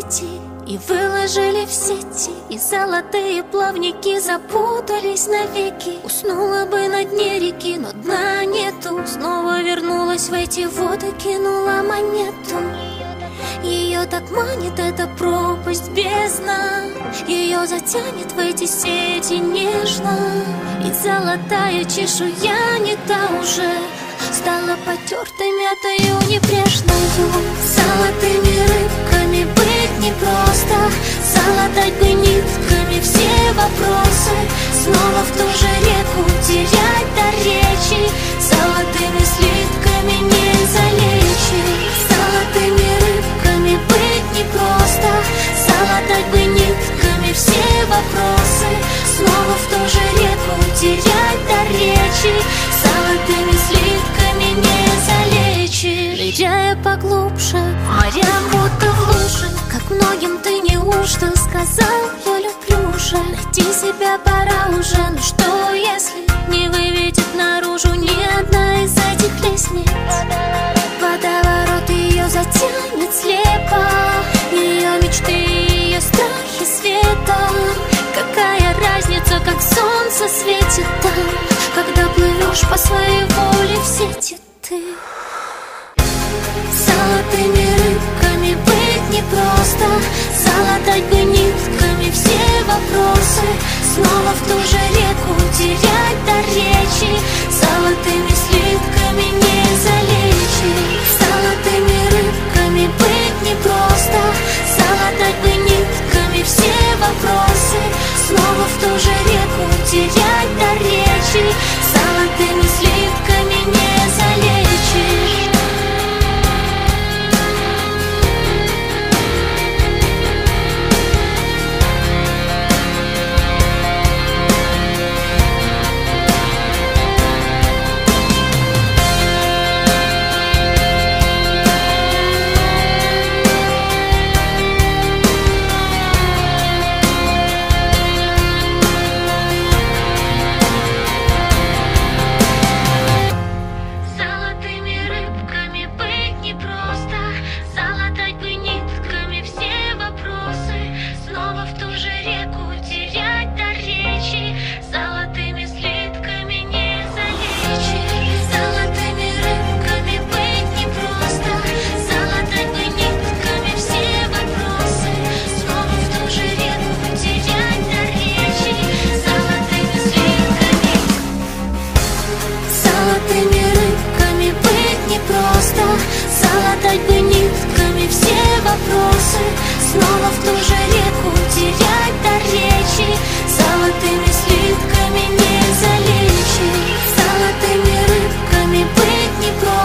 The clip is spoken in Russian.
найти и выложили в сети, и золотые плавники запутались навеки. Уснула бы на дне реки, но дна нету. Снова вернулась в эти воды, кинула монету. Ее так манит эта пропасть, бездна. Ее затянет в эти сети нежно. И золотая чешуя не та уже, стала потертой, мятою, небрежною. Золотыми рыбками быть непросто, залатать бы нитками все вопросы. Снова в ту же реку терять до речи, золотыми слитками не залечить. Золотыми рыбками быть непросто, залатать бы нитками все вопросы. Снова в ту же реку терять до речи, золотыми слитками не залечишь. Ныряя поглубже, морям будто в луже, как многим ты неужто сказал: я люблю уже. Найти себя пора уже, ну что если не выведет наружу ни одна из этих лестниц? Водоворот ее затянет слепо, ее мечты, ее страхи светом. Какая разница, как солнце светит там, когда плывешь по своей воле в сети ты. Золотыми рыбками быть непросто, залатать бы нитками все вопросы. Снова в ту же реку терять до речи, золотыми слитками не залечить. Золотыми рыбками быть непросто, залатать бы нитками все вопросы. Снова в ту же реку терять до речи, золотыми слитками не залечишь. Золотыми рыбками быть непросто, залатать бы нитками все вопросы. Снова в ту же реку терять до речи, золотыми слитками не залечить. Золотыми рыбками быть непросто.